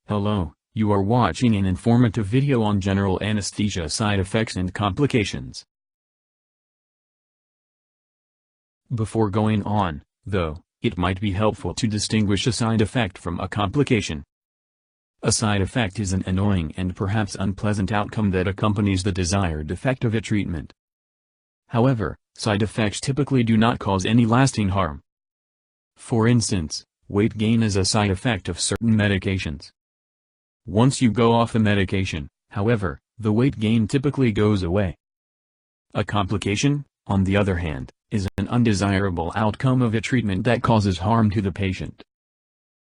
Hello, you are watching an informative video on general anesthesia side effects and complications. Before going on, though, it might be helpful to distinguish a side effect from a complication. A side effect is an annoying and perhaps unpleasant outcome that accompanies the desired effect of a treatment. However, side effects typically do not cause any lasting harm. For instance, weight gain is a side effect of certain medications. Once you go off the medication, however, the weight gain typically goes away. A complication, on the other hand, is an undesirable outcome of a treatment that causes harm to the patient.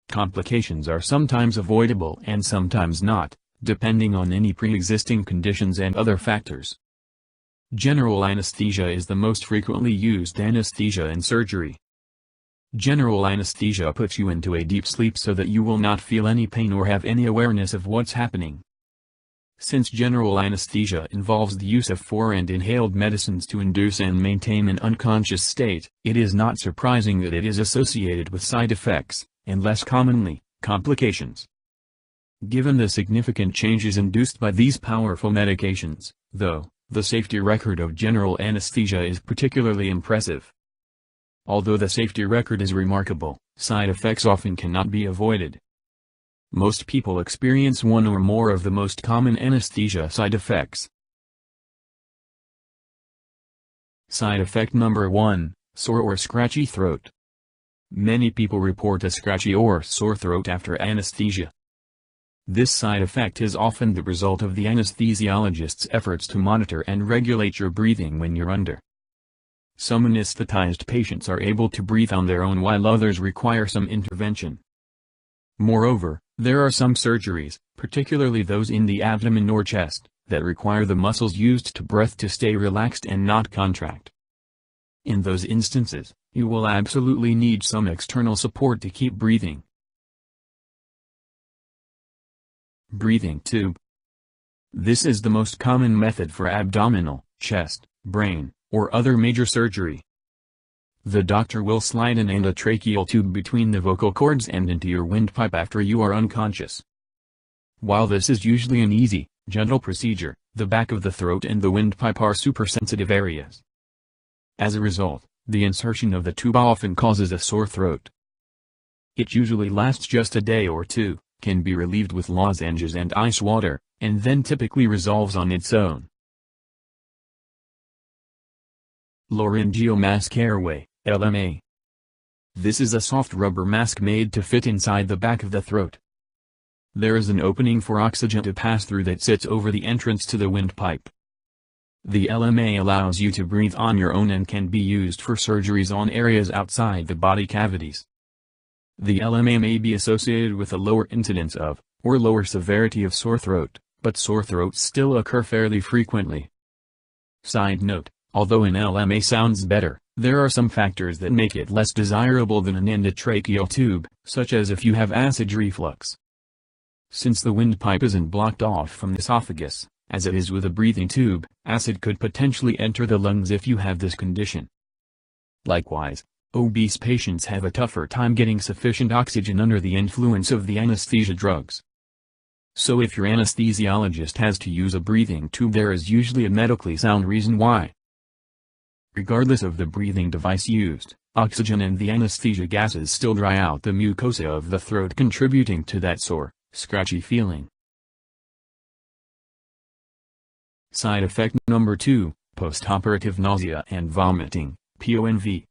Complications are sometimes avoidable and sometimes not, depending on any pre-existing conditions and other factors. General anesthesia is the most frequently used anesthesia in surgery. General anesthesia puts you into a deep sleep so that you will not feel any pain or have any awareness of what's happening. Since general anesthesia involves the use of and inhaled medicines to induce and maintain an unconscious state, it is not surprising that it is associated with side effects, and less commonly, complications. Given the significant changes induced by these powerful medications, though, the safety record of general anesthesia is particularly impressive. Although the safety record is remarkable, side effects often cannot be avoided. Most people experience one or more of the most common anesthesia side effects. Side effect number 1, sore or scratchy throat. Many people report a scratchy or sore throat after anesthesia. This side effect is often the result of the anesthesiologist's efforts to monitor and regulate your breathing when you're under. Some anesthetized patients are able to breathe on their own while others require some intervention. Moreover, there are some surgeries, particularly those in the abdomen or chest, that require the muscles used to breathe to stay relaxed and not contract. In those instances, you will absolutely need some external support to keep breathing. Breathing tube. This is the most common method for abdominal, chest, brain, or other major surgery. The doctor will slide an endotracheal tube between the vocal cords and into your windpipe after you are unconscious. While this is usually an easy, gentle procedure, the back of the throat and the windpipe are supersensitive areas. As a result, the insertion of the tube often causes a sore throat. It usually lasts just a day or two, can be relieved with lozenges and ice water, and then typically resolves on its own. Laryngeal Mask Airway, LMA. This is a soft rubber mask made to fit inside the back of the throat. There is an opening for oxygen to pass through that sits over the entrance to the windpipe. The LMA allows you to breathe on your own and can be used for surgeries on areas outside the body cavities. The LMA may be associated with a lower incidence of, or lower severity of sore throat, but sore throats still occur fairly frequently. Side note. Although an LMA sounds better, there are some factors that make it less desirable than an endotracheal tube, such as if you have acid reflux. Since the windpipe isn't blocked off from the esophagus, as it is with a breathing tube, acid could potentially enter the lungs if you have this condition. Likewise, obese patients have a tougher time getting sufficient oxygen under the influence of the anesthesia drugs. So if your anesthesiologist has to use a breathing tube, there is usually a medically sound reason why. Regardless of the breathing device used, oxygen and the anesthesia gases still dry out the mucosa of the throat, contributing to that sore, scratchy feeling. Side effect number 2, postoperative nausea and vomiting, PONV.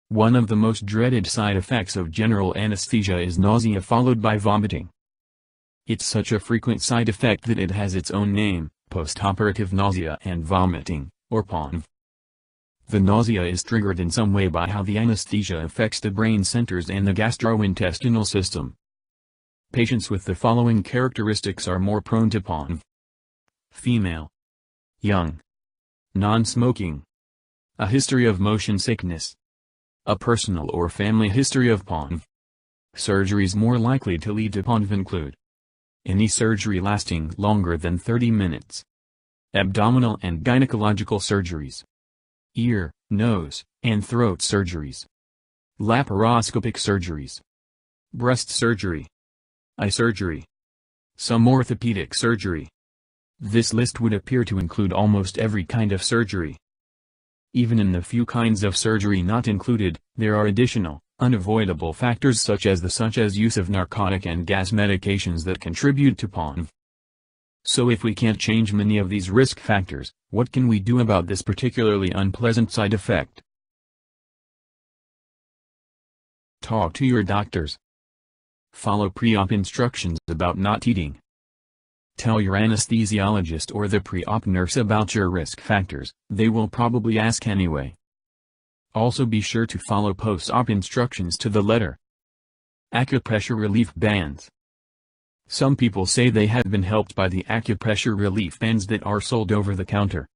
One of the most dreaded side effects of general anesthesia is nausea followed by vomiting. It's such a frequent side effect that it has its own name, postoperative nausea and vomiting, or PONV. The nausea is triggered in some way by how the anesthesia affects the brain centers and the gastrointestinal system. Patients with the following characteristics are more prone to PONV. Female. Young. Non-smoking. A history of motion sickness. A personal or family history of PONV. Surgeries more likely to lead to PONV include any surgery lasting longer than 30 minutes. Abdominal and gynecological surgeries. Ear, nose, and throat surgeries. Laparoscopic surgeries. Breast surgery. Eye surgery. Some orthopedic surgery. This list would appear to include almost every kind of surgery. Even in the few kinds of surgery not included, there are additional, unavoidable factors such as use of narcotic and gas medications that contribute to PONV. So if we can't change many of these risk factors, what can we do about this particularly unpleasant side effect? Talk to your doctors. Follow pre-op instructions about not eating. Tell your anesthesiologist or the pre-op nurse about your risk factors, they will probably ask anyway. Also be sure to follow post-op instructions to the letter. Acupressure relief bands. Some people say they have been helped by the acupressure relief bands that are sold over the counter.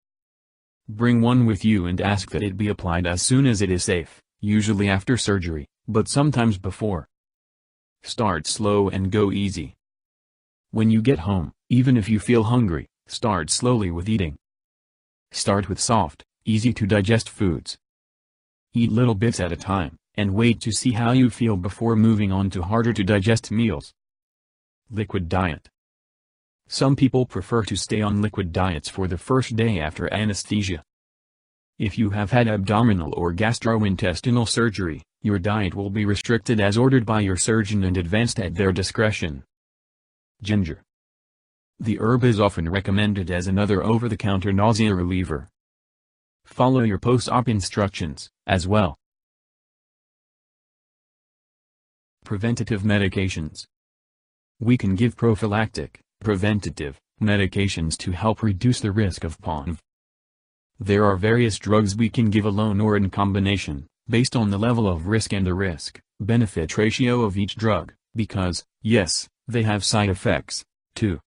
Bring one with you and ask that it be applied as soon as it is safe, usually after surgery, but sometimes before. Start slow and go easy. When you get home, even if you feel hungry, start slowly with eating. Start with soft, easy to digest foods. Eat little bits at a time, and wait to see how you feel before moving on to harder to digest meals. Liquid diet. Some people prefer to stay on liquid diets for the first day after anesthesia. If you have had abdominal or gastrointestinal surgery, your diet will be restricted as ordered by your surgeon and advanced at their discretion. Ginger. The herb is often recommended as another over-the-counter nausea reliever. Follow your post-op instructions, as well. Preventative medications. We can give prophylactic, preventative, medications to help reduce the risk of PONV. There are various drugs we can give alone or in combination, based on the level of risk and the risk-benefit ratio of each drug, because, yes, they have side effects, too.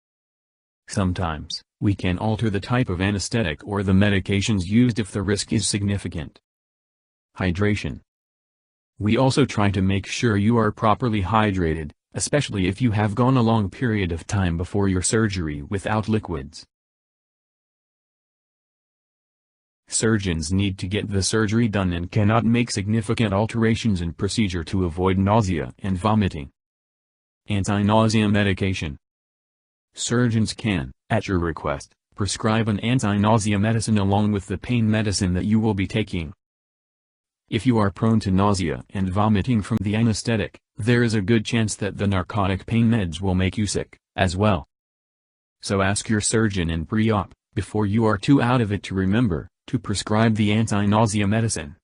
Sometimes, we can alter the type of anesthetic or the medications used if the risk is significant. Hydration. We also try to make sure you are properly hydrated, especially if you have gone a long period of time before your surgery without liquids. Surgeons need to get the surgery done and cannot make significant alterations in procedure to avoid nausea and vomiting. Antinausea medication. Surgeons can, at your request, prescribe an anti-nausea medicine along with the pain medicine that you will be taking. If you are prone to nausea and vomiting from the anesthetic, there is a good chance that the narcotic pain meds will make you sick, as well. So ask your surgeon in pre-op, before you are too out of it to remember, to prescribe the anti-nausea medicine.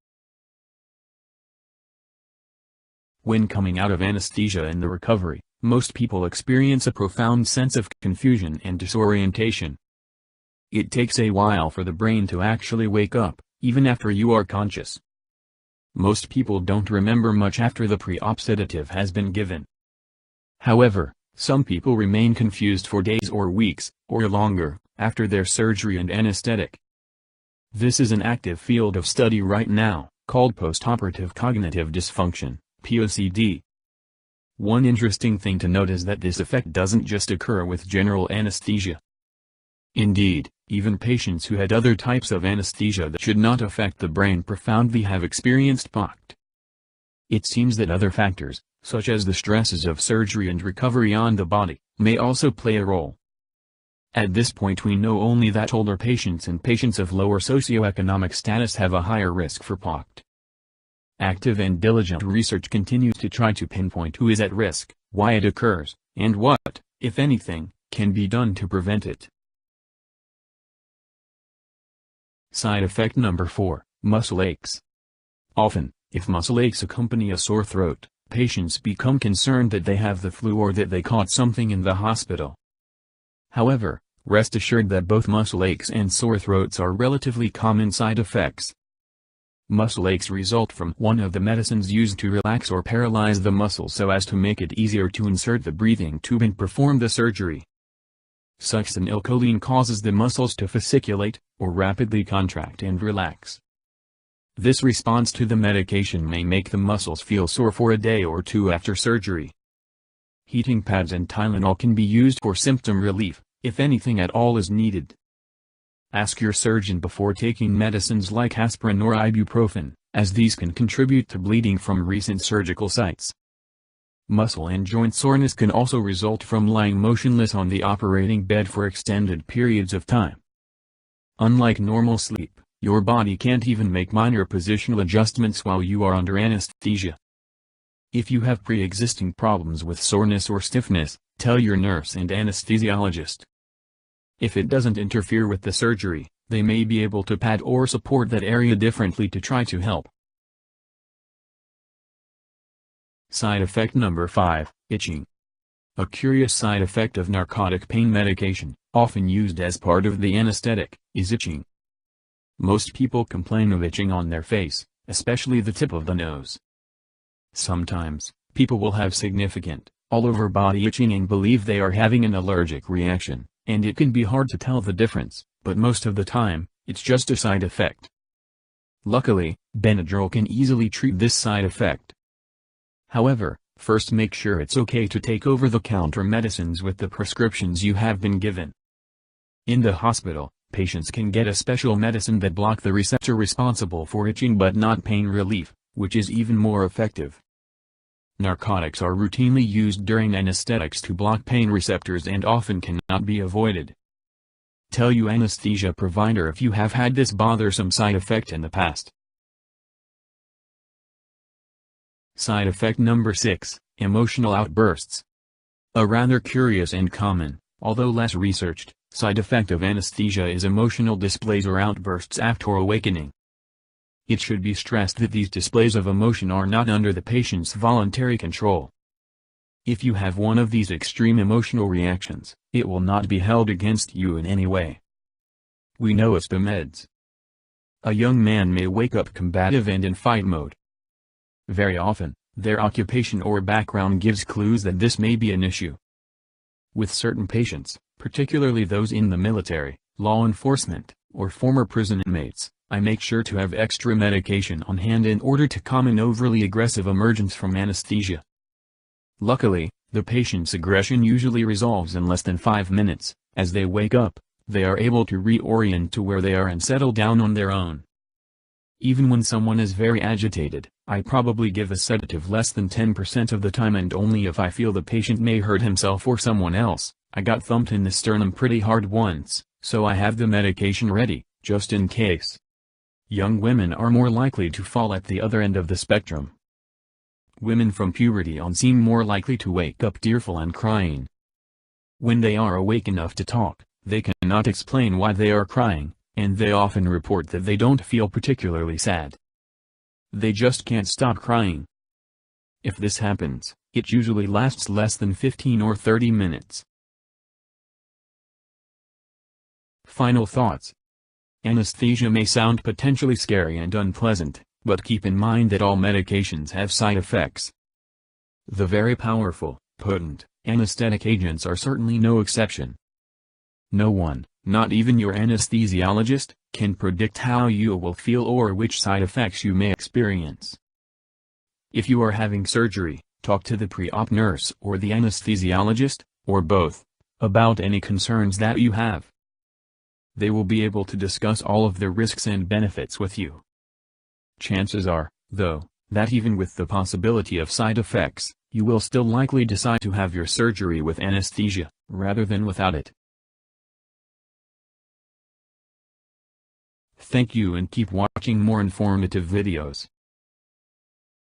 When coming out of anesthesia and the recovery, most people experience a profound sense of confusion and disorientation. It takes a while for the brain to actually wake up, even after you are conscious. Most people don't remember much after the pre-op sedative has been given. However, some people remain confused for days or weeks, or longer, after their surgery and anesthetic. This is an active field of study right now, called postoperative cognitive dysfunction, POCD. One interesting thing to note is that this effect doesn't just occur with general anesthesia. Indeed, even patients who had other types of anesthesia that should not affect the brain profoundly have experienced POCD. It seems that other factors, such as the stresses of surgery and recovery on the body, may also play a role. At this point we know only that older patients and patients of lower socioeconomic status have a higher risk for POCD. Active and diligent research continues to try to pinpoint who is at risk, why it occurs, and what, if anything, can be done to prevent it. Side effect number 4, muscle aches. Often, if muscle aches accompany a sore throat, patients become concerned that they have the flu or that they caught something in the hospital. However, rest assured that both muscle aches and sore throats are relatively common side effects. Muscle aches result from one of the medicines used to relax or paralyze the muscle so as to make it easier to insert the breathing tube and perform the surgery. Succinylcholine causes the muscles to fasciculate, or rapidly contract and relax. This response to the medication may make the muscles feel sore for a day or two after surgery. Heating pads and Tylenol can be used for symptom relief, if anything at all is needed. Ask your surgeon before taking medicines like aspirin or ibuprofen, as these can contribute to bleeding from recent surgical sites. Muscle and joint soreness can also result from lying motionless on the operating bed for extended periods of time. Unlike normal sleep, your body can't even make minor positional adjustments while you are under anesthesia. If you have pre-existing problems with soreness or stiffness, tell your nurse and anesthesiologist. If it doesn't interfere with the surgery, they may be able to pad or support that area differently to try to help. Side effect number 5, itching. A curious side effect of narcotic pain medication, often used as part of the anesthetic, is itching. Most people complain of itching on their face, especially the tip of the nose. Sometimes, people will have significant, all-over body itching and believe they are having an allergic reaction, and it can be hard to tell the difference, but most of the time, it's just a side effect. Luckily, Benadryl can easily treat this side effect. However, first make sure it's okay to take over-the-counter medicines with the prescriptions you have been given. In the hospital, patients can get a special medicine that block the receptor responsible for itching but not pain relief, which is even more effective. Narcotics are routinely used during anesthetics to block pain receptors and often cannot be avoided. Tell your anesthesia provider if you have had this bothersome side effect in the past. Side effect number 6, emotional outbursts. A rather curious and common, although less researched, side effect of anesthesia is emotional displays or outbursts after awakening. It should be stressed that these displays of emotion are not under the patient's voluntary control. If you have one of these extreme emotional reactions, it will not be held against you in any way. We know it's the meds. A young man may wake up combative and in fight mode. Very often, their occupation or background gives clues that this may be an issue. With certain patients, particularly those in the military, law enforcement, or former prison inmates, I make sure to have extra medication on hand in order to calm an overly aggressive emergence from anesthesia. Luckily, the patient's aggression usually resolves in less than 5 minutes. As they wake up, they are able to reorient to where they are and settle down on their own. Even when someone is very agitated, I probably give a sedative less than 10% of the time, and only if I feel the patient may hurt himself or someone else. I got thumped in the sternum pretty hard once, so I have the medication ready, just in case. Young women are more likely to fall at the other end of the spectrum. Women from puberty on seem more likely to wake up tearful and crying. When they are awake enough to talk, they cannot explain why they are crying, and they often report that they don't feel particularly sad. They just can't stop crying. If this happens, it usually lasts less than 15 or 30 minutes. Final thoughts. Anesthesia may sound potentially scary and unpleasant, but keep in mind that all medications have side effects. The very powerful, potent, anesthetic agents are certainly no exception. No one, not even your anesthesiologist, can predict how you will feel or which side effects you may experience. If you are having surgery, talk to the pre-op nurse or the anesthesiologist, or both, about any concerns that you have. They will be able to discuss all of the risks and benefits with you. Chances are, though, that even with the possibility of side effects, you will still likely decide to have your surgery with anesthesia, rather than without it. Thank you and keep watching more informative videos.